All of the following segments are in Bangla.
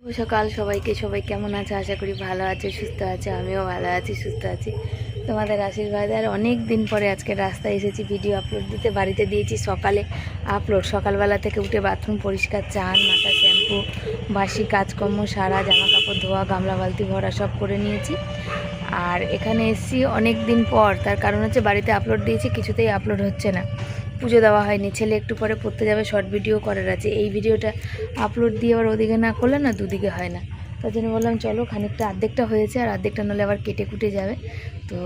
সকাল সবাইকে, সবাই কেমন আছে? আশা করি ভালো আছে, সুস্থ আছে। আমিও ভালো আছি, সুস্থ আছি, তোমাদের আশীর্বাদ। আর অনেক দিন পরে আজকে রাস্তায় এসেছি ভিডিও আপলোড দিতে। বাড়িতে দিয়েছি সকালে আপলোড, সকালবেলা থেকে উঠে বাথরুম পরিষ্কার, চান, মাথা শ্যাম্পু, বাসি কাজকর্ম সারা, জামা কাপড় ধোয়া, গামলা বালতি ভরা সব করে নিয়েছি। আর এখানে এসেছি অনেক দিন পর, তার কারণ হচ্ছে বাড়িতে আপলোড দিয়েছি, কিছুতেই আপলোড হচ্ছে না। পুজো দেওয়া হয়নি, ছেলে একটু পরে পড়তে যাবে, শর্ট ভিডিও করার আছে। এই ভিডিওটা আপলোড দিয়ে আবার ওদিকে না করলে না দুদিকে হয় না, তার জন্য বললাম চলো খানিকটা অর্ধেকটা হয়েছে, আর অর্ধেকটা নাহলে আবার কেটে কুটে যাবে। তো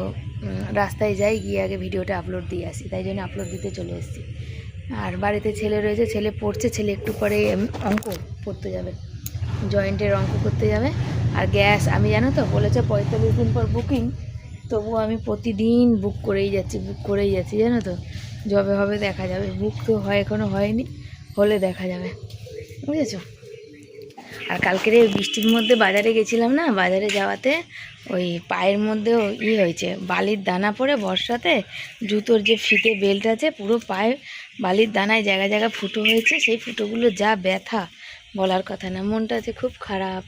রাস্তায় যাই, গিয়ে আগে ভিডিওটা আপলোড দিয়ে আসি, তাই জন্য আপলোড দিতে চলে এসেছি। আর বাড়িতে ছেলে রয়েছে, ছেলে পড়ছে, ছেলে একটু পরে অঙ্ক পড়তে যাবে, জয়েন্টের অঙ্ক করতে যাবে। আর গ্যাস আমি জানো তো বলেছে 45 দিন পর বুকিং, তবুও আমি প্রতিদিন বুক করেই যাচ্ছি জানো তো। যবে হবে দেখা যাবে, বুক তো হয় এখনও হয়নি, হলে দেখা যাবে, বুঝেছো। আর কালকের এই বৃষ্টির মধ্যে বাজারে গেছিলাম না, বাজারে যাওয়াতে ওই পায়ের মধ্যেও হয়েছে, বালির দানা পড়ে বর্ষাতে জুতোর যে ফিতে বেল্ট আছে পুরো পায়ে বালির দানায় জায়গায় জায়গায় ফুটো হয়েছে। সেই ফুটোগুলো যা ব্যথা বলার কথা না, মনটা আছে খুব খারাপ।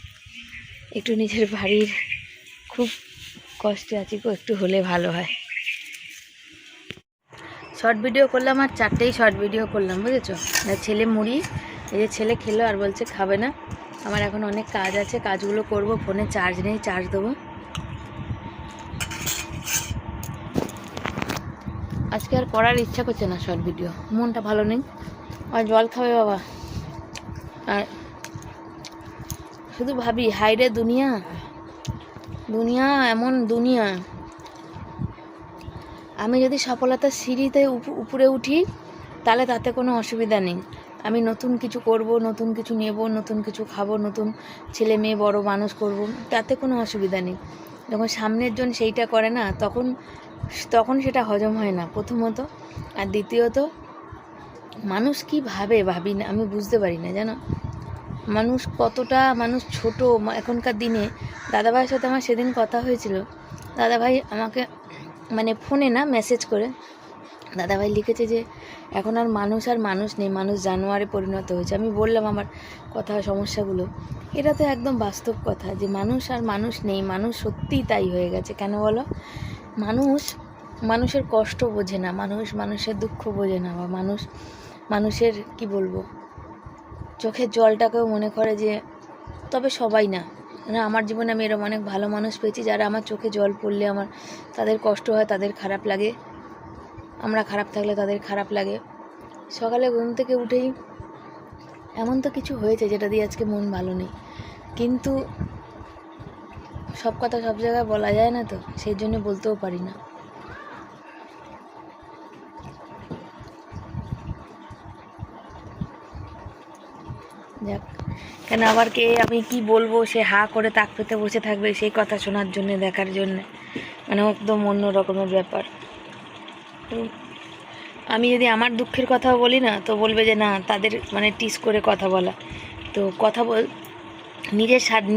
একটু নিজের বাড়ির খুব কষ্টে আছি গো, একটু হলে ভালো হয়। শর্ট ভিডিও করলাম, আর 4টেই শর্ট ভিডিও করলাম, বুঝেছো। ছেলে মুড়ি, এই যে ছেলে খেলো আর বলছে খাবে না। আমার এখন অনেক কাজ আছে, কাজগুলো করব। ফোনে চার্জ নেই, চার্জ দেবো। আজকে আর করার ইচ্ছা করছে না শর্ট ভিডিও, মনটা ভালো নেই। আর জল খাবে বাবা, আর শুধু ভাবি হাইরে দুনিয়া, দুনিয়া এমন দুনিয়া। আমি যদি সফলতার সিঁড়িতে উপরে উঠি তাহলে তাতে কোনো অসুবিধা নেই। আমি নতুন কিছু করব, নতুন কিছু নেব, নতুন কিছু খাবো, নতুন ছেলে মেয়ে বড় মানুষ করব, তাতে কোনো অসুবিধা নেই। যখন সামনের জন সেইটা করে না, তখন সেটা হজম হয় না প্রথমত। আর দ্বিতীয়ত মানুষ কি ভাবি না, আমি বুঝতে পারি না জানো। মানুষ ছোট এখনকার দিনে। দাদাভাইয়ের সাথে আমার সেদিন কথা হয়েছিল, দাদাভাই আমাকে মানে ফোনে না, মেসেজ করে দাদাভাই লিখেছে যে এখন আর মানুষ নেই, মানুষ জানোয়ারে পরিণত হয়েছে। আমি বললাম আমার কথা সমস্যাগুলো, এটা তো একদম বাস্তব কথা যে মানুষ নেই, মানুষ সত্যিই তাই হয়ে গেছে। কেন বলো? মানুষের কষ্ট বোঝে না, মানুষের দুঃখ বোঝে না, বা মানুষের কি বলবো, চোখের জলটাকেও মনে করে যে, তবে সবাই না, আমার জীবনে আমি এরকম অনেক ভালো মানুষ পেয়েছি যারা আমার চোখে জল পড়লে তাদের কষ্ট হয়, তাদের খারাপ লাগে, আমরা খারাপ থাকলে তাদের খারাপ লাগে। সকালে ঘুম থেকে উঠেই এমন তো কিছু হয়েছে যেটা দিয়ে আজকে মন ভালো নেই, কিন্তু সব কথা সব জায়গায় বলা যায় না তো, সেই জন্য বলতেও পারি না। যাক, কেন আবার কে আমি কি বলবো, সে হা করে তাক পেতে বসে থাকবে সেই কথা শোনার জন্যে, দেখার জন্যে, মানে একদম অন্য রকমের ব্যাপার। আমি যদি আমার দুঃখের কথাও বলি না, তো বলবে যে না তাদের মানে টিস করে কথা বলা। তো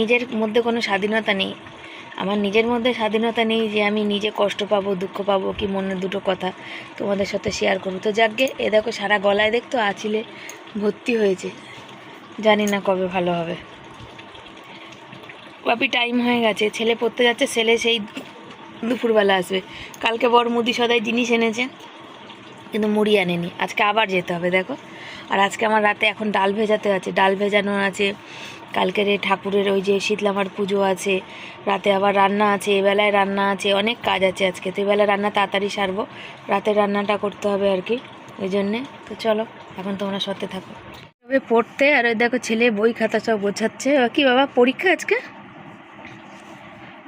নিজের মধ্যে কোনো স্বাধীনতা নেই। আমার নিজের মধ্যে স্বাধীনতা নেই যে আমি নিজে কষ্ট পাবো, দুঃখ পাবো, কি মনে দুটো কথা তোমাদের সাথে শেয়ার করবো। তো যাকগে, এ দেখো সারা গলায় দেখতো আঁচিলে ভর্তি হয়েছে, জানি না কবে ভালো হবে। বাপি টাইম হয়ে গেছে, ছেলে পড়তে যাচ্ছে, ছেলে সেই দুপুরবেলা আসবে। কালকে বড় মুদি সদাই জিনিস এনেছে, কিন্তু মুড়ি আনেনি, আজকে আবার যেতে হবে দেখো। আর আজকে আমার রাতে এখন ডাল ভেজাতে আছে, ডাল ভেজানো আছে, কালকের ঠাকুরের ওই যে শীতলামার পুজো আছে, রাতে আবার রান্না আছে, এবেলায় রান্না আছে, অনেক কাজ আছে আজকে। তো এবেলা রান্না তাড়াতাড়ি সারবো, রাতের রান্নাটা করতে হবে আর কি, ওই জন্যে। তো চলো এখন তোমরা সাথে থাকো। তবে পড়তে, আর ওই দেখো ছেলে বই খাতা সব গোছাচ্ছে। কি বাবা পরীক্ষা আজকে?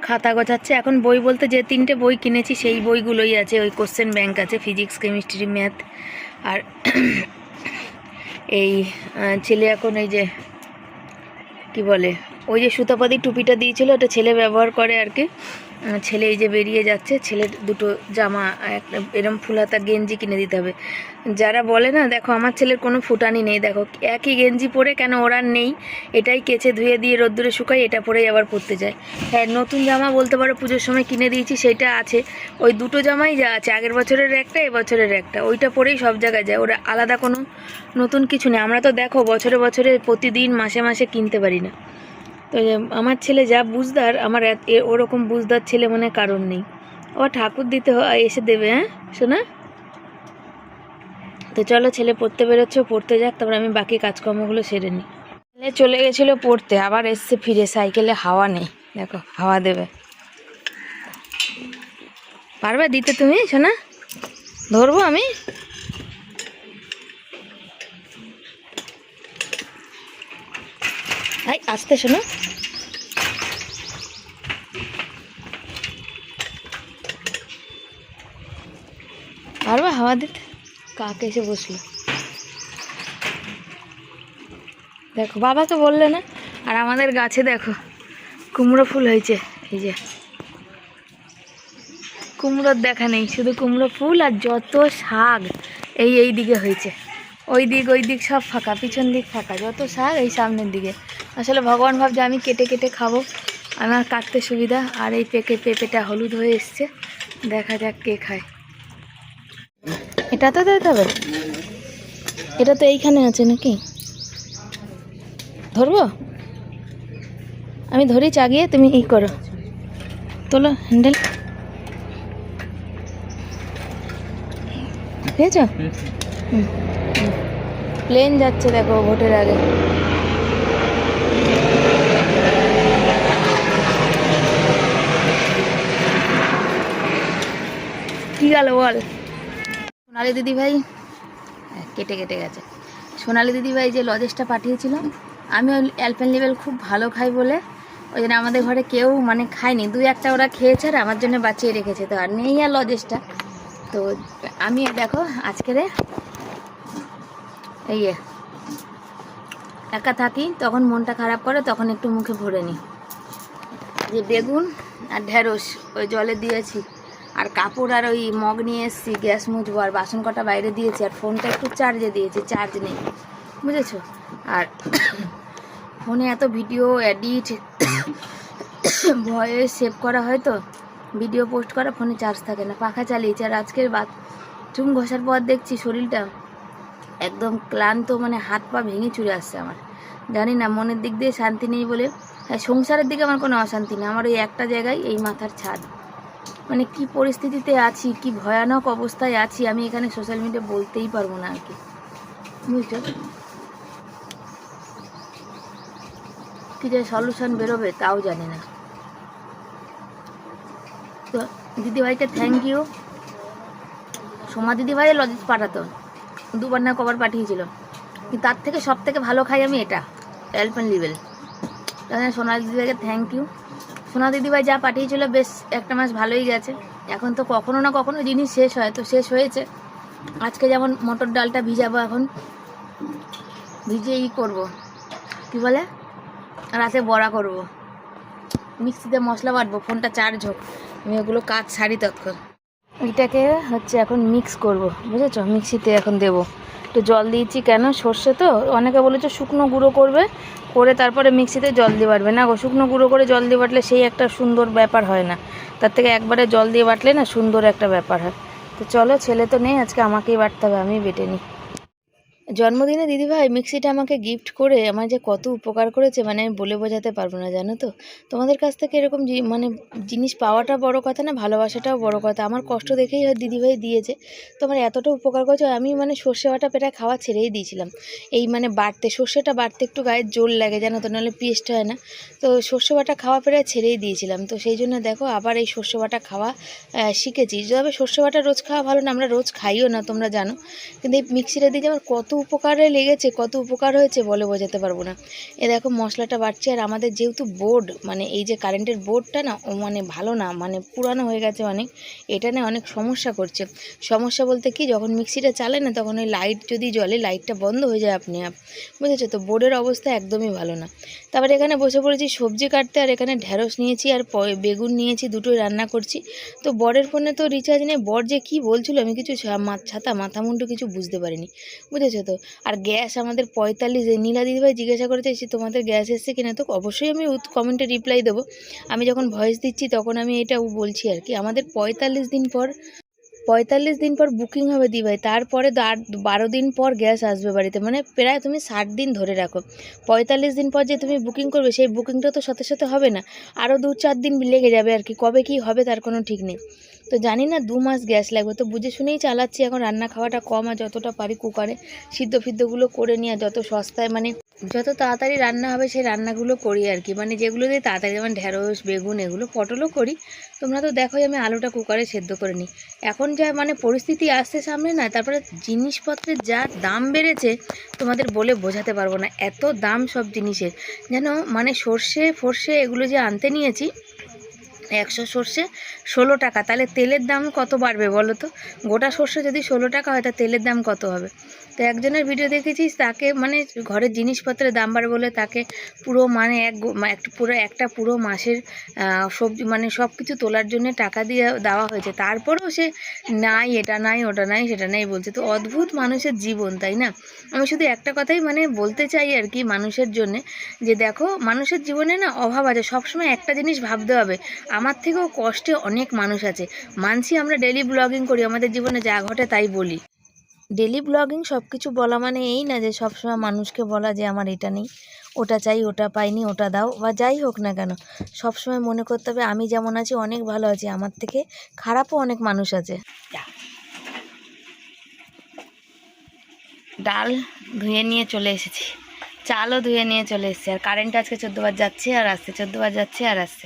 খাতা গোছাচ্ছে। এখন বই বলতে যে 3টে বই কিনেছি সেই বইগুলোই আছে, ওই কোশ্চেন ব্যাংক আছে, ফিজিক্স, কেমিস্ট্রি, ম্যাথ। আর এই ছেলে এখন এই যে কি বলে, ওই যে সুতাপাতি টুপিটা দিয়েছিল ওটা ছেলে ব্যবহার করে আর কি। ছেলে এই যে বেরিয়ে যাচ্ছে, ছেলের দুটো জামা, একটা এরম ফুলহাতা গেঞ্জি কিনে দিতে হবে। যারা বলে না, দেখো আমার ছেলের কোনো ফুটানি নেই, দেখো একই গেঞ্জি পরে কেন ওরা নেই, এটাই কেচে ধুয়ে দিয়ে রোদ্দুরে শুকাই, এটা পরেই আবার পরতে যায়। হ্যাঁ, নতুন জামা বলতে পারো পুজোর সময় কিনে দিয়েছি, সেইটা আছে, ওই দুটো জামাই যা আছে, আগের বছরের একটা এবছরের একটা, ওইটা পরেই সব জায়গায় যায়, ওরা আলাদা কোনো নতুন কিছু নেই। আমরা তো দেখো বছরে বছরে প্রতিদিন মাসে মাসে কিনতে পারি না, তো আমার ছেলে যা বুঝদার, আমার ওরকম বুঝদার ছেলে মনে কারণ নেই। ও ঠাকুর দিতে এসে দেবে, হ্যাঁ শোনা। তো চলো, ছেলে পড়তে বেরোচ্ছে, পড়তে যাক, তারপর আমি বাকি কাজকর্মগুলো সেরে নিই। ছেলে চলে গেছিলো পড়তে, আবার এসছে ফিরে। সাইকেলে হাওয়া নেই, দেখো হাওয়া দেবে। পারবে দিতে তুমি শোনা? ধরবো আমি? আই আসতে শোনো। পারবা হাওয়া দিতে? কাকে এসে বসলো দেখো, বাবাকে বললে না। আর আমাদের গাছে দেখো কুমড়ো ফুল হয়েছে, এই যে কুমড়োর দেখা নেই, শুধু কুমড়ো ফুল আর যত শাক এই দিকে হয়েছে। ওই দিক সব ফাঁকা, পিছন দিক ফাঁকা, যত শাক এই সামনের দিকে। আসলে ভগবান ভাবছে আমি কেটে কেটে খাবো, আমার কাটতে সুবিধা। আর এই পেঁপেটা হলুদ হয়ে এসছে, দেখা যাক কে খায়। এটা তো দিতে হবে, এটা তো এইখানে আছে নাকি? ধরবো আমি, ধরি চাগিয়ে, তুমি ই করো, তোলো হ্যান্ডেল। পেয়েছ? প্লেন যাচ্ছে দেখো ভোটের আগে। কি গেল বল? সোনালি দিদি ভাই কেটে গেছে। সোনালি দিদি ভাই যে লজেসটা পাঠিয়েছিল, আমি ওই অ্যালপেনলিবেল খুব ভালো খাই বলে ওই জন্য আমাদের ঘরে কেউ মানে খায়নি, 2-1টা ওরা খেয়েছে আর আমার জন্য বাঁচিয়ে রেখেছে। তো আর নেই আর লজেসটা। তো আমি দেখো আজকের এই একা থাকি, তখন মনটা খারাপ করে, তখন একটু মুখে ভরে নিই। যে বেগুন আর ঢেঁড়স ওই জলে দিয়েছি, আর কাপড় আর ওই মগ নিয়ে এসেছি, গ্যাস মুছবো, আর বাসন কটা বাইরে দিয়েছি, আর ফোনটা একটু চার্জে দিয়েছি, চার্জ নেই, বুঝেছো। আর ফোনে এত ভিডিও এডিট ভয়েস সেভ করা হয়, তো ভিডিও পোস্ট করা, ফোনে চার্জ থাকে না, পাখা চালিয়েছি। আর আজকের বাথরুম ঘষার পর দেখছি শরীরটা একদম ক্লান্ত, মানে হাত পা ভেঙে চুরে আসছে আমার। জানি না, মনের দিক দিয়ে শান্তি নেই বলে। হ্যাঁ, সংসারের দিকে আমার কোনো অশান্তি নেই, আমার ওই একটা জায়গায় এই মাথার ছাদ। মানে কি পরিস্থিতিতে আছি, কি ভয়ানক অবস্থায় আছি, আমি এখানে সোশ্যাল মিডিয়া বলতেই পারবো না আর কি, বুঝছো। কি যে সলিউশন বেরোবে তাও জানি না। তো দিদিভাইকে থ্যাংক ইউ। সোমা দিদিভাই লজেস পাঠাতো, 2বার না কবার পাঠিয়েছিল, কিন্তু তার থেকে সব থেকে ভালো খাই আমি এটা অ্যালপেনলিবেল। তাহলে সোনা দিদিভাইকে থ্যাংক ইউ। সোনা দিদিভাই যা পাঠিয়েছিল বেশ একটা মাস ভালোই গেছে। এখন তো কখনো না কখনো জিনিস শেষ হয়, তো শেষ হয়েছে। আজকে যেমন মটর ডালটা ভিজাবো, এখন ভিজিয়ে করবো, কি বলে, রাতে বড়া করব, মিক্সিতে মশলা বাটবো, ফোনটা চার্জ হোক, আমি ওগুলো কাজ সারি তৎক্ষণ। এটাকে হচ্ছে এখন মিক্স করব, বুঝেছো, মিক্সিতে এখন দেবো। একটু জল দিয়েছি, কেন সর্ষে তো, অনেকে বলেছে শুকনো গুঁড়ো করবে, করে তারপরে মিক্সিতে জল দিয়ে বাটবে। না গো, শুকনো গুঁড়ো করে জল দিয়ে বাটলে সেই একটা সুন্দর ব্যাপার হয় না, তার থেকে একবারে জল দিয়ে বাটলে না সুন্দর একটা ব্যাপার হয়। তো চলো, ছেলে তো নেই আজকে, আমাকেই বাটতে হবে, আমি বেটে নিই। জন্মদিনে দিদিভাই মিক্সিটা আমাকে গিফট করে আমার যে কত উপকার করেছে, মানে আমি বলে বোঝাতে পারবো না, জানো তো। তোমাদের কাছ থেকে এরকম মানে জিনিস পাওয়াটা বড় কথা না, ভালোবাসাটাও বড় কথা। আমার কষ্ট দেখেই হয় দিদিভাই দিয়েছে, তো আমার এতটা উপকার করেছে। আমি মানে সর্ষে বাটা পেটা খাওয়া ছেড়েই দিয়েছিলাম, এই মানে বাটতে, সর্ষেটা বাটতে একটু গায়ে জোর লাগে, জানো তো, নাহলে পেস্ট হয় না। তো সর্ষে বাটা খাওয়া পেরে ছেড়েই দিয়েছিলাম, তো সেই জন্য দেখো আবার এই সর্ষে বাটা খাওয়া শিখেছি। তবে সর্ষে বাটা রোজ খাওয়া ভালো না, আমরা রোজ খাইও না, তোমরা জানো। কিন্তু এই মিক্সিটা দিয়ে আমার কত উপকারে লেগেছে, কত উপকার হয়েছে বলে বোঝাতে পারবো না। এ দেখো মশলাটা বাটছে, আর আমাদের যেহেতু বোর্ড, মানে এই যে কারেন্টের বোর্ডটা না, ও মানে ভালো না, মানে পুরানো হয়ে গেছে অনেক, এটা না অনেক সমস্যা করছে। সমস্যা বলতে কি, যখন মিক্সিটা চালে না, তখন ওই লাইট যদি জ্বলে, লাইটটা বন্ধ হয়ে যায় আপনি আপ, বুঝেছো তো। বোর্ডের অবস্থা একদমই ভালো না। তারপরে এখানে বসে পড়েছি সবজি কাটতে, আর এখানে ঢেঁড়স নিয়েছি আর বেগুন নিয়েছি, দুটোই রান্না করছি। তো বরের ফোনে তো রিচার্জ নেই, বর যে কী বলছিল আমি কিছু মাথা মুন্ডু কিছু বুঝতে পারিনি, বুঝেছো তো। আর গ্যাস আমাদের 45, নীলা দিদিভাই জিজ্ঞাসা করেছে তোমাদের গ্যাস এসছে কিনা, তো অবশ্যই আমি কমেন্টে রিপ্লাই দেবো। আমি যখন ভয়েস দিচ্ছি তখন আমি এটা বলছি আর কি, আমাদের 45 দিন পর 45 দিন পর বুকিং হবে দিভাই, তারপরে 12 দিন পর গ্যাস আসবে বাড়িতে, মানে প্রায় তুমি 60 দিন ধরে রাখো। 45 দিন পর যে তুমি বুকিং করবে সেই বুকিংটা তো সাথে সাথে হবে না, আরও 2-4 দিন লেগে যাবে আর কি, কবে কি হবে তার কোনো ঠিক নেই। তো জানি না 2 মাস গ্যাস লাগবে, তো বুঝে শুনেই চালাচ্ছি এখন। রান্না খাওয়াটা কম, আর যতটা পারি কুকারে সিদ্ধগুলো করে নিয়ে, যত সস্তায় মানে যত তাড়াতাড়ি রান্না হবে সেই রান্নাগুলো করি আর কি, মানে যেগুলো দিয়ে তাড়াতাড়ি, যেমন ঢেঁড়স, বেগুন, এগুলো পটলও করি। তোমরা তো দেখোই আমি আলুটা কুকারে সেদ্ধ করে নিই। এখন যা মানে পরিস্থিতি আসছে সামনে না, তারপরে জিনিসপত্রের যা দাম বেড়েছে তোমাদের বলে বোঝাতে পারবো না, এত দাম সব জিনিসের। যেন মানে সর্ষে ফর্ষে এগুলো যে আনতে নিয়েছি, 100 সর্ষে 16 টাকা, তাহলে তেলের দাম কত বাড়বে বলো তো? গোটা সর্ষে যদি 16 টাকা হয় তা তেলের দাম কত হবে? তো একজনের ভিডিও দেখেছিস, তাকে মানে ঘরের জিনিসপত্রের দাম বাড়বে বলে তাকে পুরো মানে একটা পুরো মাসের সবজি মানে সব কিছু তোলার জন্য টাকা দিয়ে দেওয়া হয়েছে, তারপরেও সে নাই এটা নাই ওটা নাই সেটা নাই বলছে। তো অদ্ভুত মানুষের জীবন, তাই না? আমি শুধু একটা কথাই মানে বলতে চাই আর কি মানুষের জন্যে, যে দেখো মানুষের জীবনে না অভাব আছে, সবসময় একটা জিনিস ভাবতে হবে, আমার থেকেও কষ্টে অনেক মানুষ আছে। মানছি আমরা ডেলি ব্লগিং করি, আমাদের জীবনে যা ঘটে তাই বলি। ডেলি ব্লগিং সব কিছু বলা মানে এই না যে সবসময় মানুষকে বলা যে আমার এটা নেই, ওটা চাই, ওটা পাইনি, ওটা দাও, বা যাই হোক না কেন, সবসময় মনে করতে হবে আমি যেমন আছি অনেক ভালো আছি, আমার থেকে খারাপও অনেক মানুষ আছে। ডাল ধুয়ে নিয়ে চলে এসেছি, চালও ধুয়ে নিয়ে চলে এসেছি, আর কারেন্ট আজকে 14 বার যাচ্ছে আর আসছে, 14 বার যাচ্ছে আর আসছে।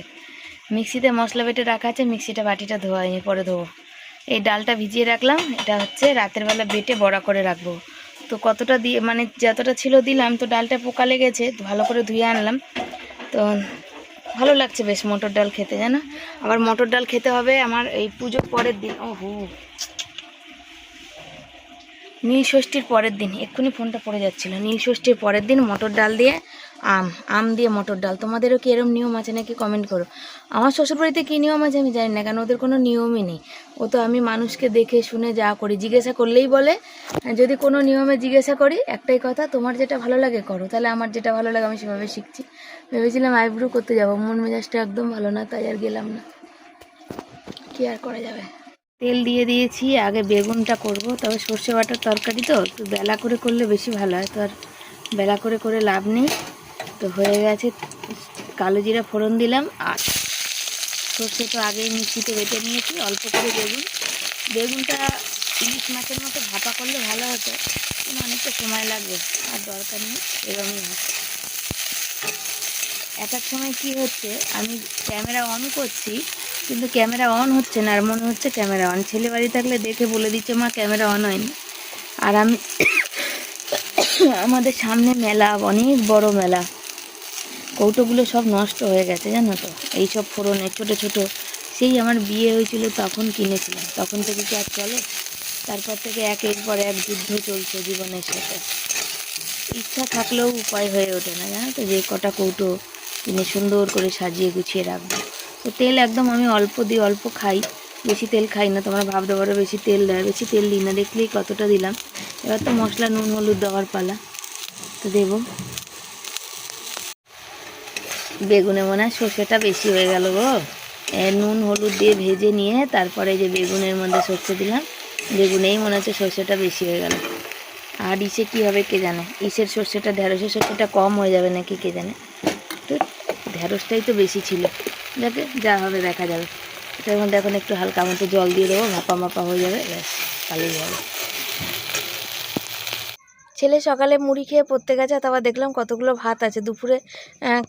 মিক্সিতে মশলা বেটে রাখা আছে, মিক্সিটা বাটিটা ধোয়া হয়নি, পরে ধোবো। এই ডালটা ভিজিয়ে রাখলাম, এটা হচ্ছে রাতের বেলা বেটে বড়া করে রাখবো। তো কতটা দিয়ে মানে যতটা ছিল দিলাম, তো ডালটা পোকা লেগেছে, ভালো করে ধুয়ে আনলাম। তো ভালো লাগছে বেশ মটর ডাল খেতে, জানো। আবার মটর ডাল খেতে হবে আমার এই পুজোর পরের দিন, নীল ষষ্ঠীর পরের দিন, এক্ষুনি ফোনটা পড়ে যাচ্ছিলো, নীল ষষ্ঠীর পরের দিন মটর ডাল দিয়ে আম দিয়ে মটর ডাল। তোমাদেরও কি এরম নিয়ম আছে নাকি কমেন্ট করো। আমার শ্বশুরবাড়িতে কী নিয়ম আছে আমি জানি না, কেন ওদের কোনো নিয়মই নেই। ও তো আমি মানুষকে দেখে শুনে যা করি, জিজ্ঞাসা করলেই বলে, যদি কোনো নিয়মে জিজ্ঞাসা করি একটাই কথা, তোমার যেটা ভালো লাগে করো। তাহলে আমার যেটা ভালো লাগে আমি সেভাবে শিখছি। ভেবেছিলাম আইব্রু করতে যাবো, মন মেজাজটা একদম ভালো না, তাই আর গেলাম না, কি আর করা যাবে। তেল দিয়ে দিয়েছি, আগে বেগুনটা করব, তবে সর্ষে বাটার তরকারি তো একটু বেলা করে করলে বেশি ভালো হয়, তো আর বেলা করে করে লাভ নেই। তো হয়ে গেছে, কালো জিরা ফোড়ন দিলাম, আর সর্ষে তো আগেই মিক্সিতে বেটে নিয়েছি, অল্প করে বেগুনটা ইলিশ মাছের মতো ভাপা করলে ভালো হতো, কিন্তু অনেকটা সময় লাগবে, আর দরকার নেই, এরকমই হয়। এক সময় কি হচ্ছে, আমি ক্যামেরা অন করছি কিন্তু ক্যামেরা অন হচ্ছে না, আর মনে হচ্ছে ক্যামেরা অন। ছেলে বাড়ি থাকলে দেখে বলে দিচ্ছে মা ক্যামেরা অন হয়নি। আর আমি আমাদের সামনে মেলা, অনেক বড় মেলা, কৌটোগুলো সব নষ্ট হয়ে গেছে জানো তো, এইসব ফোড়নের ছোটো ছোটো, সেই আমার বিয়ে হয়েছিল তখন কিনেছিলাম, তখন থেকে কি আর চলে? তারপর থেকে একের পর এক যুদ্ধ চলছে জীবনের সাথে, ইচ্ছা থাকলেও উপায় হয়ে ওঠে না, জানো তো, যে কটা কৌটো কিনে সুন্দর করে সাজিয়ে গুছিয়ে রাখবো। তো তেল একদম আমি অল্প দিই, অল্প খাই, বেশি তেল খাই না। তোমরা ভাবতে পারো বেশি তেল দেয়, বেশি তেল দিই না, দেখলেই কতটা দিলাম। এবার তো মশলা নুন হলুদ দেওয়ার পালা, তো দেবো। বেগুনে মনে হয় সর্ষেটা বেশি হয়ে গেল গো, নুন হলুদ দিয়ে ভেজে নিয়ে তারপরে যে বেগুনের মধ্যে সর্ষে দিলাম, বেগুনেই মনে হচ্ছে সর্ষেটা বেশি হয়ে গেল। আর ইসে কী হবে কে জানে, ইসের সর্ষেটা ঢ্যাঁড়সের সর্ষেটা কম হয়ে যাবে নাকি কে জানে, তো ঢ্যাঁড়সটাই তো বেশি ছিল, যাকে যা হবে দেখা যাবে। এটার মধ্যে এখন একটু হালকা মতো জল দিয়ে দেবো, মাপা মাপা হয়ে যাবে, ব্যাস তাহলেই হবে। ছেলে সকালে মুড়ি খেয়ে পড়তে গেছে, তারপর দেখলাম কতগুলো ভাত আছে, দুপুরে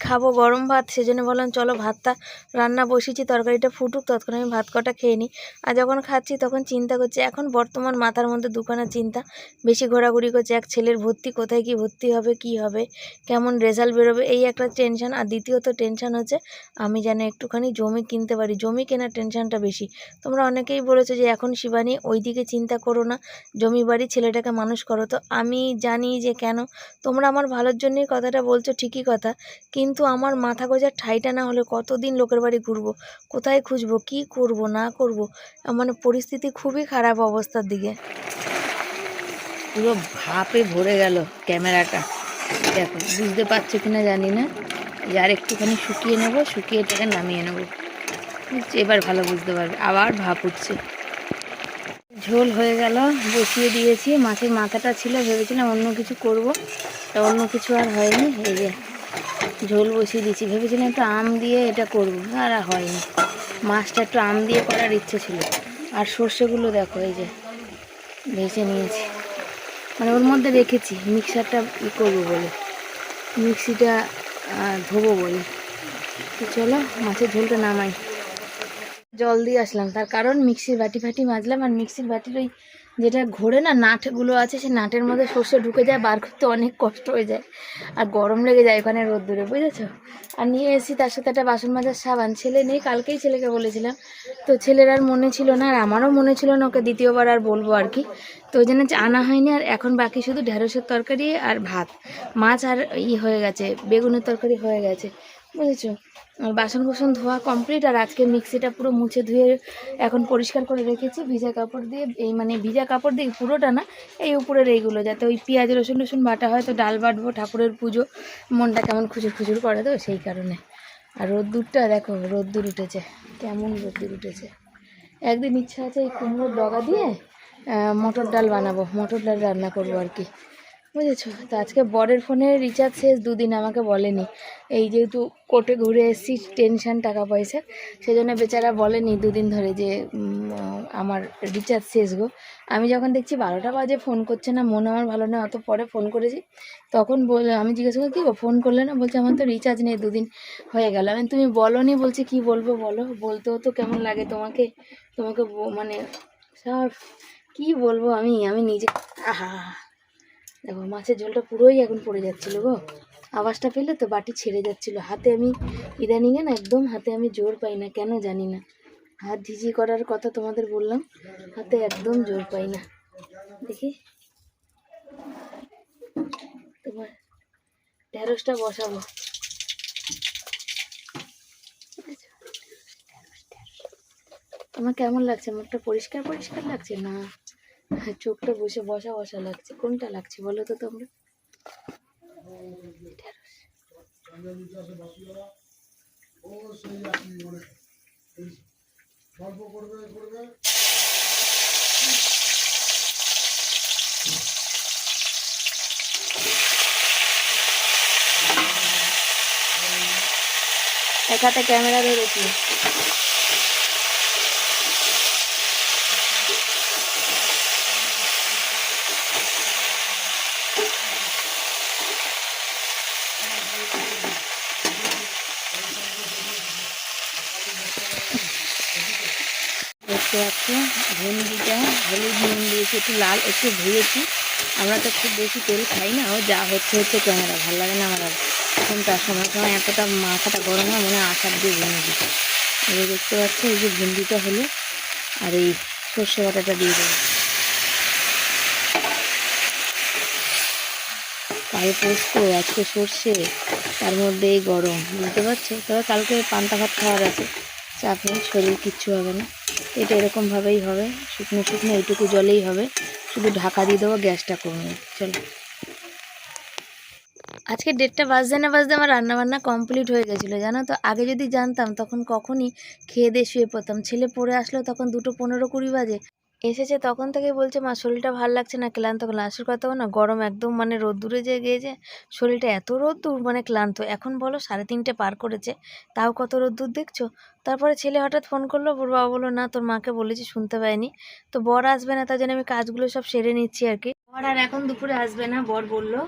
খাবো গরম ভাত, সেজন্য বললাম চলো ভাতটা রান্না বসিয়েছি, তরকারিটা ফুটুক, ততক্ষণ আমি ভাত কটা খেয়ে নিই। আর যখন খাচ্ছি তখন চিন্তা করছি, এখন বর্তমান মাথার মধ্যে দুখানা চিন্তা বেশি ঘোরাঘুরি করছে। এক ছেলের ভর্তি, কোথায় কি ভর্তি হবে, কি হবে, কেমন রেজাল্ট বেরোবে, এই একটা টেনশন। আর দ্বিতীয়ত টেনশন হচ্ছে আমি যেন একটুখানি জমি কিনতে পারি, জমি কেনার টেনশনটা বেশি। তোমরা অনেকেই বলেছো যে এখন শিবানী ওই দিকে চিন্তা করো না, জমি বাড়ি ছেলেটাকে মানুষ করো। তো আমি জানি যে কেন তোমরা আমার ভালোর জন্যই কথাটা বলছো, ঠিকই কথা, কিন্তু আমার মাথা গোঁজার ঠাইটা না হলে কতদিন লোকের বাড়ি ঘুরবো, কোথায় খুঁজবো, কি করব না করব, মানে পরিস্থিতি খুবই খারাপ অবস্থার দিকে। পুরো ভাপে ভরে গেল ক্যামেরাটা, দেখো বুঝতে পারছো কিনা জানি না, আর একটুখানি শুকিয়ে নেবো, শুকিয়ে এটাকে নামিয়ে নেবো, এবার ভালো বুঝতে পারবে। আবার ভাপ উঠছে, ঝোল হয়ে গেল, বসিয়ে দিয়েছি। মাছের মাথাটা ছিল, ভেবেছিলাম অন্য কিছু করব, তা অন্য কিছু আর হয়নি। এই যে ঝোল বসিয়ে দিয়েছি, ভেবেছিলাম একটু আম দিয়ে এটা করব, আর হয়নি। মাছটা একটু আম দিয়ে করার ইচ্ছে ছিল। আর সর্ষেগুলো দেখো এই যে ভেজে নিয়েছি, মানে ওর মধ্যে রেখেছি মিক্সারটা করবো বলে, মিক্সিটা ধোবো বলে। তো চলো মাছের ঝোলটা নামাই। জল দিয়ে আসলাম, তার কারণ মিক্সির বাটি ফাটি মাজলাম, আর মিক্সির বাটির ওই যেটা ঘোরে না নাটগুলো আছে, সেই নাটের মধ্যে সর্ষে ঢুকে যায়, বার করতে অনেক কষ্ট হয়ে যায়, আর গরম লেগে যায় ওখানে রোদ্দুরে, বুঝেছো। আর নিয়ে এসেছি তার সাথে একটা বাসন মাজার সাবান। ছেলে নেই, কালকেই ছেলেকে বলেছিলাম, তো ছেলের আর মনে ছিল না, আর আমারও মনে ছিল না ওকে দ্বিতীয়বার আর বলবো আর কি, তো ওই জন্য আনা হয়নি। আর এখন বাকি শুধু ঢেঁড়সের তরকারি আর ভাত, মাছ আর হয়ে গেছে, বেগুনের তরকারি হয়ে গেছে, বুঝেছো। বাসন কোসন ধোয়া কমপ্লিট। আর আজকে মিক্সিটা পুরো মুছে ধুয়ে এখন পরিষ্কার করে রেখেছি ভিজা কাপড় দিয়ে, এই মানে ভিজা কাপড় দিয়ে পুরোটা না, এই উপরের এইগুলো, যাতে ওই পেঁয়াজ রসুন টসুন বাটা হয়, তো ডাল বাটবো, ঠাকুরের পুজো, মনটা কেমন খুচুর খুচুর করে, তো সেই কারণে। আর রোদ্দুরটা দেখো, রোদ্দুর উঠেছে, কেমন রোদ্দুর উঠেছে। একদিন ইচ্ছা আছে এই কুমড়োর ডগা দিয়ে মটর ডাল বানাবো, মটর ডাল রান্না করবো আর কি, বুঝেছো। তো আজকে বরের ফোনে রিচার্জ শেষ, দুদিন আমাকে বলেনি, এই যেহেতু কোর্টে ঘুরে এসেছি, টেনশন টাকা পয়সা, সেই জন্য বেচারা বলেনি দুদিন ধরে যে আমার রিচার্জ শেষ গো। আমি যখন দেখছি 12টা বাজে ফোন করছে না, মন আমার ভালো না, অত পরে ফোন করেছি, তখন আমি জিজ্ঞাসা করি কী গো ফোন করলে না, বলছে আমার তো রিচার্জ নেই, দুদিন হয়ে গেল। আমি তুমি বলো নি, বলছি কি বলবো বলো, বলতেও তো কেমন লাগে তোমাকে, তোমাকে মানে সব কী বলবো আমি নিজে। আহা দেখো মাছের ঝোলটা পুরোই এখন পড়ে যাচ্ছিলো গো, আওয়াজটা পেলে তো বাটি ছেড়ে যাচ্ছিলো হাতে। আমি ইদানিংয়ে না একদম হাতে আমি জোর পাই না, কেন জানি না। হাত ঝিঝি করার কথা তোমাদের বললাম, হাতে একদম জোর পাই না। দেখি তোমার ঢেঁড়সটা বসাবো, তোমার কেমন লাগছে? মুখটা পরিষ্কার পরিষ্কার লাগছে না চোখটা বসে বসা বসা লাগছে? কোনটা লাগছে বলো তো তোমরা? এক হাতে ক্যামেরা ধরেছি, দেখতে পাচ্ছ ভেন্ডিটা হলুদ নুন দিয়েছি, একটু লাল একটু ভেজেছি। আমরা তো খুব বেশি তেল খাই না, ও যা হচ্ছে ক্যামেরা ভালো লাগে না আমার। আর এখনকার সময় এতটা মাথাটা গরম হয়, মনে হয় আচার দিয়ে ভেঙে দিচ্ছে। এবার দেখতে পাচ্ছ এই যে ভেন্ডিটা হলো, আর এই সর্ষে বাটাটা দিয়ে দেবো। কাল পোস্ত, আজকে সর্ষে, তার মধ্যে এই গরম, বুঝতে পারছো। তবে কালকে পান্তা ভাত খাওয়ার আছে, চাপ নেই, শরীর কিচ্ছু হবে না। এটা এরকমভাবেই হবে, শুকনো শুকনো এইটুকু জলেই হবে, শুধু ঢাকা দিয়ে দেবো, গ্যাসটা কমিয়ে। চলো, আজকে 1:30 বাজতে না বাজতে আমার রান্নাবান্না কমপ্লিট হয়ে গেছিলো, জানো তো। আগে যদি জানতাম তখন কখনই খেয়ে দিয়ে শুয়ে পড়তাম। ছেলে পড়ে আসলো তখন 2:15-20 বাজে, এসেছে তখন থেকে বলছে মা শরীরটা ভালো লাগছে না, ক্লান্ত ক্লান্ত। আসল কথা না, গরম একদম, মানে রোদ্দুরে যে গিয়েছে শরীরটা, এত রোদ্দুর, মানে ক্লান্ত। এখন বলো 3:30 পার করেছে, তাও কত রোদ্দুর দেখছো। তারপরে ছেলে হঠাৎ ফোন করলো, ওর বাবা বললো না তোর মাকে বলেছি, শুনতে পাইনি। তো বর আসবে না, তার জন্য আমি কাজগুলো সব সেরে নিচ্ছি আর কি। বর আর এখন দুপুরে আসবে না, বর বললো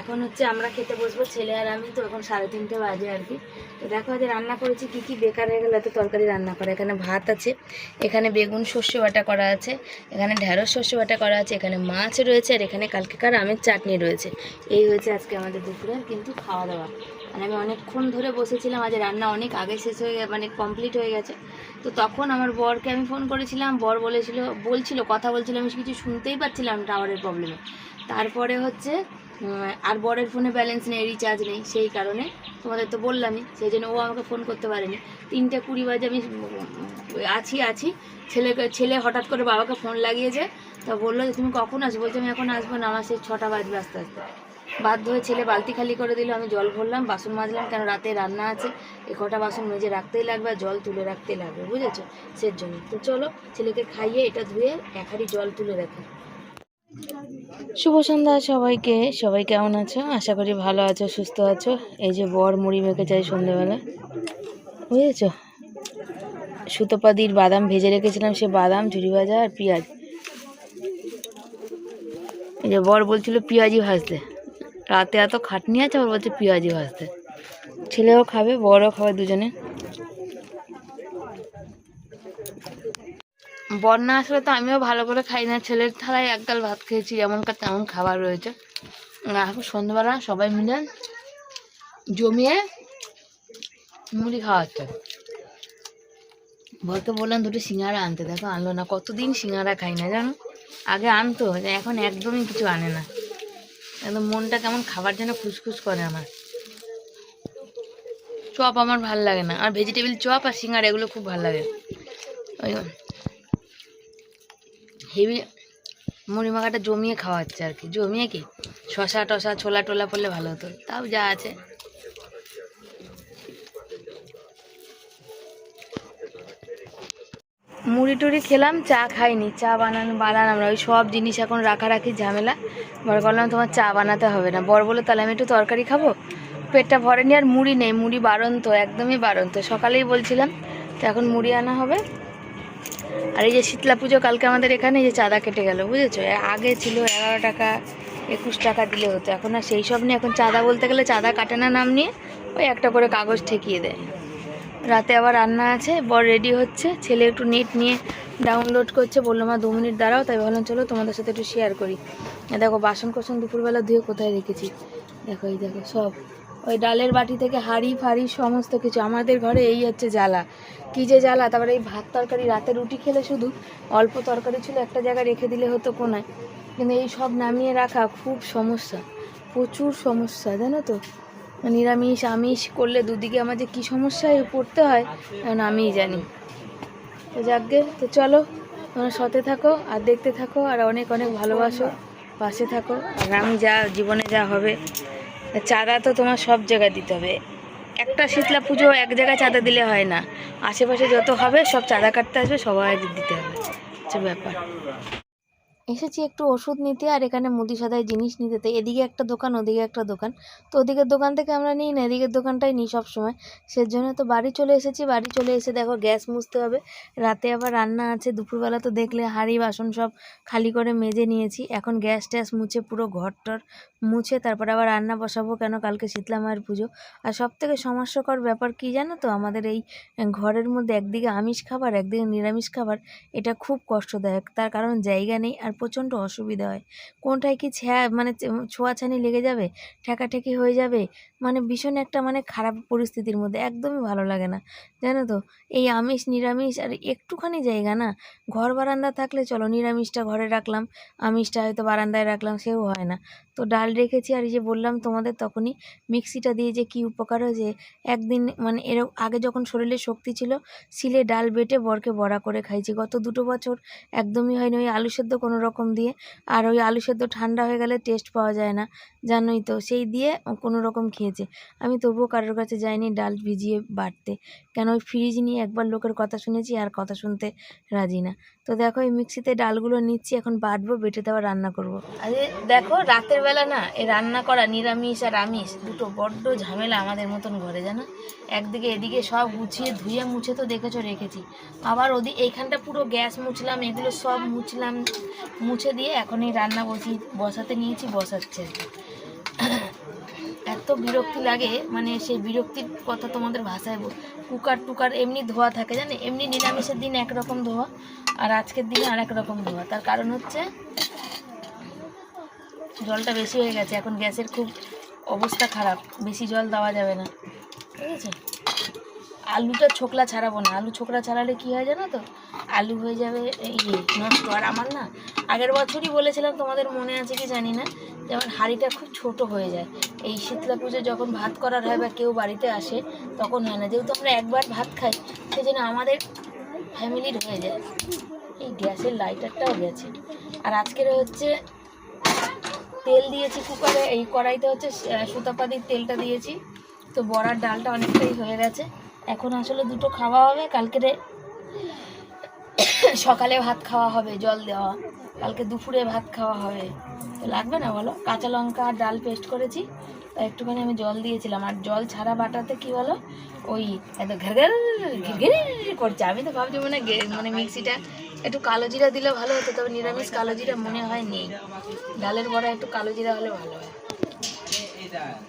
এখন আমরা খেতে বসবো, ছেলে আর আমি। তো এখন 3:30 বাজে আর কি। তো দেখো যে রান্না করেছি কি কি, বেকার হয়ে গেল এত তরকারি রান্না করা। এখানে ভাত আছে, এখানে বেগুন সর্ষে বাটা করা আছে, এখানে ঢেঁড়স সর্ষে বাটা করা আছে, এখানে মাছ রয়েছে, আর এখানে কালকেকার আমের চাটনি রয়েছে। এই হয়েছে আজকে আমাদের দুপুরের কিন্তু খাওয়া দাওয়া। আর আমি অনেকক্ষণ ধরে বসেছিলাম, আজ রান্না অনেক আগে শেষ হয়ে মানে কমপ্লিট হয়ে গেছে। তো তখন আমার বরকে আমি ফোন করেছিলাম, বর বলছিল কথা বলছিল, আমি কিছু শুনতেই পাচ্ছিলাম টাওয়ারের প্রবলেমে। তারপরে আর বরের ফোনে ব্যালেন্স নেই, রিচার্জ নেই, সেই কারণে তোমাদের তো বললামই, সেই জন্য ও আমাকে ফোন করতে পারেনি। 3:20 বাজে আমি আছি ছেলে হঠাৎ করে বাবাকে ফোন লাগিয়েছে, তা বললো যে তুমি কখন আসবে, বলছে আমি এখন আসবো না, আমার সেই 6টা বাজবে আস্তে আস্তে। বাধ্য হয়ে ছেলে বালতি খালি করে দিল, আমি জল ভরলাম, বাসন মাজলাম, কেন রাতে রান্না আছে, এ কটা বাসন মেজে রাখতেই লাগবে, আর জল তুলে রাখতেই লাগবে, বুঝেছো, সের জন্য। তো চলো ছেলেকে খাইয়ে এটা ধুয়ে এক হাঁড়ি জল তুলে রাখি। শুভ সন্ধ্যা সবাইকে। সবাই কেমন আছো? আশা করি ভালো আছো, সুস্থ আছো। এই যে বর মুড়ি মেখে চাই সন্ধ্যাবেলা, বুঝেছো। সুতোপাদির বাদাম ভেজে রেখেছিলাম, সে বাদাম, ঝুড়ি ভাজা আর পেঁয়াজ। এই যে বর বলছিল পেঁয়াজি ভাজতে, রাতে এত খাটনি আছে, ওর বলছে পেঁয়াজি ভাজতে। ছেলেও খাবে, বড়ও খাবে, দুজনে। বর না আসলে তো আমিও ভালো করে খাই না, ছেলের থালায় একগাল ভাত খেয়েছি, যেমন তেমন খাবার রয়েছে। এখন সন্ধ্যাবেলা সবাই মিলে জমিয়ে মুড়ি খাওয়াচ্ছে। বরকে বললাম দুটো সিঙ্গারা আনতে, দেখো আনলো না। কতদিন সিঙ্গারা খাই না জানো, আগে আনতো, এখন একদমই কিছু আনে না। একদম মনটা কেমন খাবার যেন খুসখুস করে আমার। চপ আমার ভাল লাগে না, আর ভেজিটেবিল চপ আর সিঙ্গারা এগুলো খুব ভাল লাগে। ওই হেভি মুড়ি মাখাটা জমিয়ে খাওয়াচ্ছে আর কি, জমিয়ে কি শশা টশা ছোলা টোলা পড়লে ভালো হতো, তাও যা আছে। মুড়ি টুড়ি খেলাম, চা খাইনি, চা বানালাম না। ওই সব জিনিস এখন রাখারাখি ঝামেলা। বর বললাম তোমার চা বানাতে হবে না। বর বলে তাহলে আমি একটু তরকারি খাবো, পেটটা ভরেনি, আর মুড়ি নেই, মুড়ি বারন্ত, একদমই বারন্ত। সকালেই বলছিলাম, তো এখন মুড়ি আনা হবে। আর এই যে শীতলা পুজো কালকে আমাদের এখানে, এই যে চাঁদা কেটে গেল, বুঝেছো। আগে ছিল 11 টাকা 21 টাকা দিলে হতো, এখন আর সেই সব নিয়ে, এখন চাঁদা বলতে গেলে চাঁদা কাটে না, নাম নিয়ে ওই একটা করে কাগজ ঠেকিয়ে দেয়। রাতে আবার রান্না আছে, বর রেডি হচ্ছে, ছেলে একটু নেট নিয়ে ডাউনলোড করছে, বললো মা 2 মিনিট দাঁড়াও, তাই ভাবলাম চলো তোমাদের সাথে একটু শেয়ার করি। দেখো বাসন কোসন দুপুরবেলা ধুয়ে কোথায় রেখেছি, দেখো এই দেখো সব, ওই ডালের বাটি থেকে হাঁড়ি ফাড়ি সমস্ত কিছু। আমাদের ঘরে এই হচ্ছে জ্বালা, কী যে জ্বালা। তারপরে এই ভাত তরকারি, রাতে রুটি খেলে শুধু অল্প তরকারি ছিল, একটা জায়গায় রেখে দিলে হতো কোনায়, কিন্তু এই সব নামিয়ে রাখা খুব সমস্যা, প্রচুর সমস্যা, জানো তো। নিরামিষ আমিষ করলে দুদিকে আমার যে কী সমস্যায় পড়তে হয় এখন আমিই জানি। তো যাকগে, তো চলো তোমরা সাথে থাকো আর দেখতে থাকো, আর অনেক অনেক ভালোবাসো, পাশে থাকো। আর আমি যা জীবনে যা হবে, চাঁদা তো তোমার সব জায়গায় দিতে হবে। একটা শীতলা পুজো এক জায়গায় চাঁদা দিলে হয় না, আশেপাশে যত হবে সব চাঁদা কাটতে আসবে, সবাই দিতে হবে, হচ্ছে ব্যাপার। এসেছি একটু ওষুধ নিতে, আর এখানে মুদি সদাই জিনিস নিতে। তো এদিকে একটা দোকান, ওদিকে একটা দোকান, তো ওদিকের দোকান থেকে আমরা নিই না, এদিকের দোকানটাই নিই সবসময়। সেজন্য তো বাড়ি চলে এসেছি। বাড়ি চলে এসে দেখো গ্যাস মুছতে হবে, রাতে আবার রান্না আছে। দুপুরবেলা তো দেখলে হাঁড়ি বাসন সব খালি করে মেজে নিয়েছি, এখন গ্যাস ট্যাস মুছে পুরো ঘরটর মুছে তারপর আবার রান্না বসাবো, কেন কালকে শীতলা মায়ের পুজো। আর সব থেকে সমস্যাকর ব্যাপার কি জানো তো, আমাদের এই ঘরের মধ্যে একদিকে আমিষ খাবার একদিকে নিরামিষ খাবার, এটা খুব কষ্টদায়ক। তার কারণ জায়গা নেই, আর প্রচণ্ড অসুবিধা হয়। কোনটায় কি ছোঁয়াছানি লেগে যাবে, ঠেকাঠেকি হয়ে যাবে, মানে ভীষণ একটা খারাপ পরিস্থিতির মধ্যে, একদমই ভালো লাগে না, জানো তো। এই আমিষ নিরামিষ, আর একটুখানি জায়গা না, ঘর বারান্দা থাকলে চলো, নিরামিষটা ঘরে রাখলাম, আমিষটা হয়তো বারান্দায় রাখলাম, সেও হয় না। তো ডাল রেখেছি, আর এই যে বললাম তোমাদের তখনই মিক্সিটা দিয়ে যে কী উপকার হয়েছে। একদিন এরকম আগে যখন শরীরে শক্তি ছিল, শিলে ডাল বেটে বরকে বড়া করে খাইছি। গত 2 বছর একদমই হয়নি, ওই আলু সেদ্ধ কোনো রকম দিয়ে, আর ওই আলু সেদ্ধ ঠান্ডা হয়ে গেলে টেস্ট পাওয়া যায় না, জানোই তো, সেই দিয়ে কোনো রকম খেয়েছে। আমি তবুও কারোর কাছে যাইনি ডাল ভিজিয়ে বাটতে, কেন ওই ফ্রিজ নিয়ে একবার লোকের কথা শুনেছি, আর কথা শুনতে রাজি না। তো দেখো এই মিক্সিতে ডালগুলো নিচ্ছি, এখন বাটবো, বেটে দেওয়া রান্না করব। আরে দেখো রাতের বেলা না, এই রান্না করা নিরামিষ আর আমিষ দুটো বড্ড ঝামেলা আমাদের মতন ঘরে, জানো। একদিকে এদিকে সব গুছিয়ে ধুয়ে মুছে তো দেখেছো রেখেছি, আবার এইখানটা পুরো গ্যাস মুছলাম, এগুলো সব মুছলাম, মুছে দিয়ে এখন এই রান্না বসাতে নিয়েছি, বসাচ্ছে। এত বিরক্তি লাগে, সেই বিরক্তির কথা তোমাদের ভাষায় কুকার টুকার এমনি ধোয়া থাকে, জানে। এমনি নিরামিষের দিন একরকম ধোয়া, আর আজকের দিনে আর এক রকম ধোয়া। তার কারণ হচ্ছে জলটা বেশি হয়ে গেছে, এখন গ্যাসের খুব অবস্থা খারাপ, বেশি জল দেওয়া যাবে না, ঠিক আছে। আলুটা ছোকলা ছাড়াবো না, আলু ছোকলা ছাড়ালে কী হয় জানো তো, আলু হয়ে যাবে নষ্ট। আর আমার না আগের বছরই বলেছিলাম, তোমাদের মনে আছে কি জানি না, যে আমার হাঁড়িটা খুব ছোট হয়ে যায়। এই শীতলা পুজো যখন ভাত করার হয় বা কেউ বাড়িতে আসে তখন হয় না, যেহেতু আমরা একবার ভাত খাই, সেই জন্য আমাদের ফ্যামিলির হয়ে যায়। এই গ্যাসের লাইটারটাও গেছে। আর আজকের হচ্ছে তেল দিয়েছি কুকারে, এই কড়াইতে হচ্ছে সুতাপাতির তেলটা দিয়েছি। তো বড়ার ডালটা অনেকটাই হয়ে গেছে, এখন আসলে দুটো খাওয়া হবে। কালকে সকালে ভাত খাওয়া হবে, জল দেওয়া, কালকে দুপুরে ভাত খাওয়া হবে, তো লাগবে না বলো? কাঁচা লঙ্কা আর ডাল পেস্ট করেছি, তো একটুখানি আমি জল দিয়েছিলাম। আর জল ছাড়া বাটাতে কি বলো, ওই এত ঘের করছে। আমি তো ভাবছি মানে মিক্সিটা একটু কালো জিরা দিলে ভালো হতো, তবে নিরামিষ কালো জিরা মনে হয় নেই। ডালের বড়া একটু কালো জিরা হলে ভালো হয়।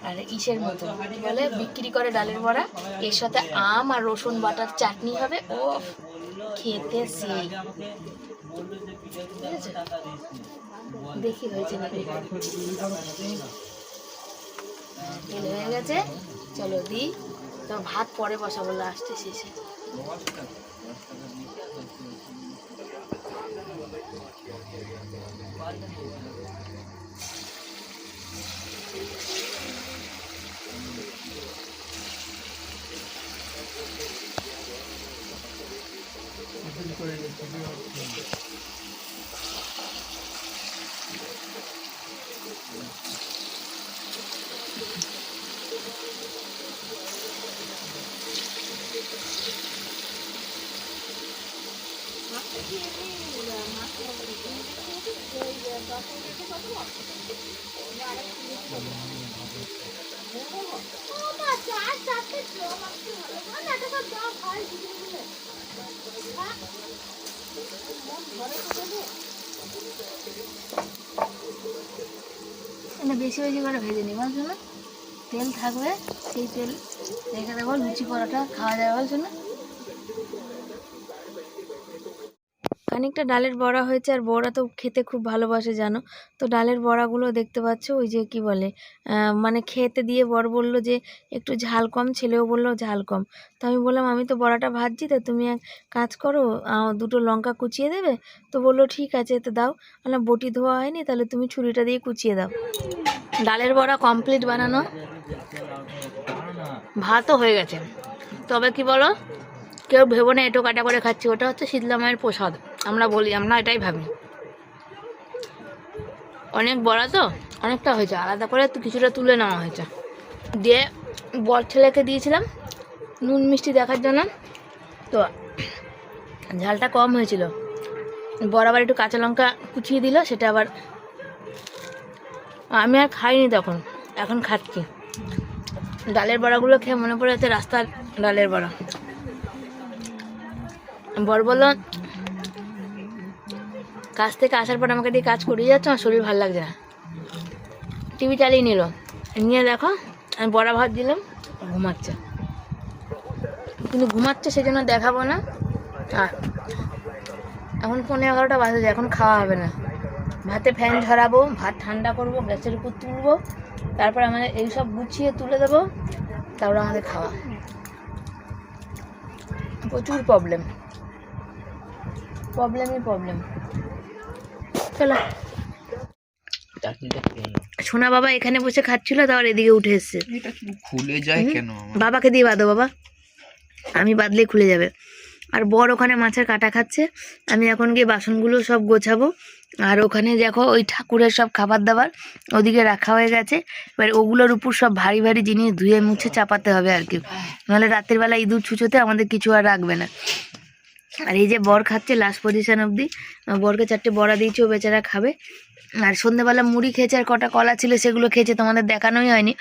আর ইসের মতো কি বলে, বিক্রি করে ডালের বড়া, এর সাথে আম আর রসুন বাটার চাটনি হবে, ও খেতে সেই। দেখি হয়েছে নাকি, তেল হয়ে গেছে, চলো দিই। তো ভাত পরে বসাবো লাস্টে শেষে। বেশি বেশি করে ভেজে নিই বলছো না, তেল থাকবে, সেই তেল রেখে দেবো, লুচি পরোটা খাওয়া যাবে বলছো না। খানিকটা ডালের বড়া হয়েছে, আর বড়া তো খেতে খুব ভালোবাসে জানো। তো ডালের বড়াগুলো দেখতে পাচ্ছ, ওই যে কি বলে, মানে খেতে দিয়ে বর বলল যে একটু ঝাল কম, ছেলেও বললো ঝাল কম। তো আমি বললাম আমি তো বড়াটা ভাজছি, তো তুমি এক কাজ করো, দুটো লঙ্কা কুচিয়ে দেবে। তো বললো ঠিক আছে, তো দাও। বললাম বটি ধোয়া হয়নি, তাহলে তুমি ছুরিটা দিয়ে কুচিয়ে দাও। ডালের বড়া কমপ্লিট বানানো, ভাতও হয়ে গেছে। তবে কি বলো, কেউ ভেবো না এটো কাটা করে খাচ্ছি, ওটা হচ্ছে শীতলা মায়ের প্রসাদ, আমরা বলি, আমরা এটাই ভাবি। অনেক বড়া তো অনেকটা হয়েছে, আলাদা করে তো কিছুটা তুলে নেওয়া হয়েছে, দিয়ে বর ছেলেকে দিয়েছিলাম নুন মিষ্টি দেখার জন্য। তো ঝালটা কম হয়েছিল, বর আবার একটু কাঁচা লঙ্কা কুচিয়ে দিল, সেটা আবার আমি আর খাইনি তখন, এখন খাচ্ছি। ডালের বড়াগুলো খেয়ে মনে পড়ে যাচ্ছে রাস্তার ডালের বড়া। বর বলল কাজ থেকে আসার পর আমাকে দিয়ে কাজ করিয়ে যাচ্ছে, আমার শরীর ভালো লাগছে না। টিভি চালিয়ে নিল, নিয়ে দেখো আমি বড়া ভাত দিলাম, ঘুমাচ্ছে। কিন্তু ঘুমাচ্ছে সেই জন্য দেখাবো না। আর এখন 11:15 বাজে, এখন খাওয়া হবে না। ভাতে ফ্যান ঝরাবো, ভাত ঠান্ডা করবো, গ্যাসের উপর তুলবো, তারপর আমাদের এইসব গুছিয়ে তুলে দেবো, তারপর আমাদের খাওয়া। প্রচুর প্রবলেমই প্রবলেম। চলো, সোনা বাবা এখানে বসে খাচ্ছিল, তারপর এদিকে উঠে এসছে। খুলে যায় কেন? বাবাকে দিয়ে বাঁধো, বাবা আমি বাঁধলেই খুলে যাবে। আর বর ওখানে মাছের কাটা খাচ্ছে, আমি এখন গিয়ে বাসনগুলো সব গোছাবো। আর ওখানে দেখো ওই ঠাকুরের সব খাবার দাবার ওদিকে রাখা হয়ে গেছে, এবার ওগুলোর উপর সব ভারী ভারী জিনিস ধুয়ে মুছে চাপাতে হবে আর কি, নাহলে রাতের বেলা ইঁদুর ছুঁচোতে আমাদের কিছু আর রাখবে না। আর এই যে বর খাচ্ছে লাস্ট পজিশন অবধি, বরকে 4টে বড়া দিয়েছি, ও বেচারা খাবে। আর সন্ধ্যেবেলা মুড়ি খেয়েছে, আর কটা কলা ছিল সেগুলো খেয়েছে, তোমাদের দেখানোই হয়নি,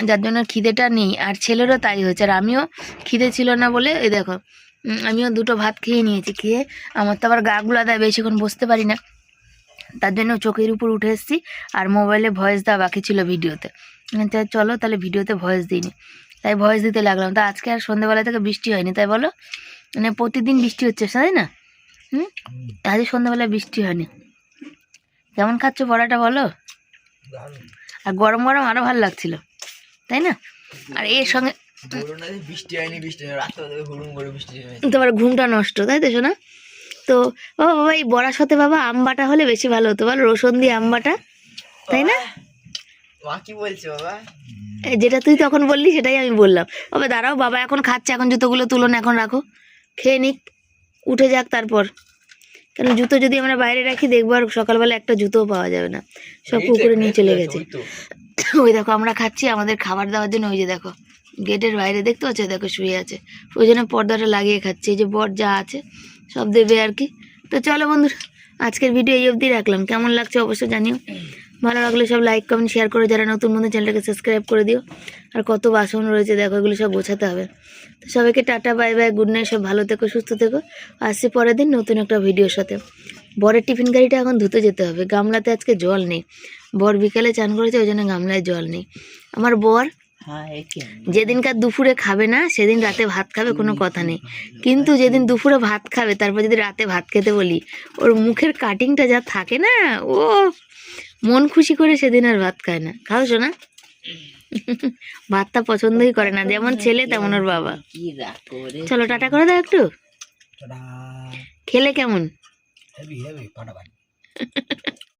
যার জন্য খিদেটা নেই। আর ছেলেরও তাই হয়েছে, আর আমিও খিদে ছিল না বলে এই দেখো আমিও দুটো ভাত খেয়ে নিয়েছি। খেয়ে আমার তো আবার গা গুলা দেয়, বেশিক্ষণ বসতে পারি না, তার জন্য চোখের উপর উঠে এসেছি। আর মোবাইলে ভয়েস দেওয়া বাকি ছিল ভিডিওতে, চলো তাহলে ভিডিওতে ভয়েস দিইনি, তাই ভয়েস দিতে লাগলাম। তা আজকে আর সন্ধ্যেবেলা থেকে বৃষ্টি হয়নি, তাই বলো, মানে প্রতিদিন বৃষ্টি হচ্ছে তাই না? আজ সন্ধ্যাবেলায় বৃষ্টি হয়নি। কেমন খাচ্ছ বড়াটা বলো? আর গরম গরম আরো ভালো লাগছিল, তাই না? আর এর সঙ্গে তোমার ঘুমটা নষ্ট, তাই তো শোনা? তো বাবা বাবা এই বড়ার সাথে বাবা আম বাটা হলে বেশি ভালো হতো, বল, রসুন দিয়ে আম বাটা, তাই না? কি বলছো বাবা? যেটা তুই তখন বললি সেটাই আমি বললাম। বাবা দাঁড়াও, বাবা এখন খাচ্ছে, এখন জুতোগুলো তুলো না, এখন রাখো, খেয়ে নিক, উঠে যাক, তারপর কারণ জুতো যদি আমরা বাইরে রাখি দেখবো আর সকালবেলা একটা জুতোও পাওয়া যাবে না, সব পুকুরে নিয়ে চলে গেছে। ওই দেখো আমরা খাচ্ছি, আমাদের খাবার দেওয়ার জন্য ওই যে দেখো গেটের বাইরে দেখতে পাচ্ছ, দেখো শুয়ে আছে, ওই জন্য পর্দাটা লাগিয়ে খাচ্ছি। এই যে বর যা আছে সব দেবে আর কি। তো চলো বন্ধুরা, আজকের ভিডিও এই অবধি রাখলাম। কেমন লাগছে অবশ্যই জানিও, ভালো লাগলে সব লাইক কমেন্ট শেয়ার করে, যারা নতুন বন্ধু চ্যানেলটাকে সাবস্ক্রাইব করে দিও। আর কত বাসন রয়েছে দেখো, এগুলো সব গোছাতে হবে। তো সবাইকে tata bye bye, good night, সব ভালো থেকো সুস্থ থেকো। আসছি পরের দিন নতুন একটা ভিডিওর সাথে। বরের টিফিন গাড়িটা এখন ধুতে যেতে হবে, গামলাতে আজকে জল নেই, বর বিকালে চান করেছে ওই জন্য গামলায় জল নেই। আমার বর যেদিনকার দুপুরে খাবে না সেদিন রাতে ভাত খাবে, কোনো কথা নেই, কিন্তু যেদিন দুপুরে ভাত খাবে তারপর যদি রাতে ভাত খেতে বলি, ওর মুখের কাটিংটা যা থাকে না, ও মন খুশি করে সেদিন আর ভাত খায় না। খাওছো না? ভাতটা পছন্দই করে না, যেমন ছেলে তেমন ওর বাবা। চলো টাটা করে দাও একটু, খেলে কেমন?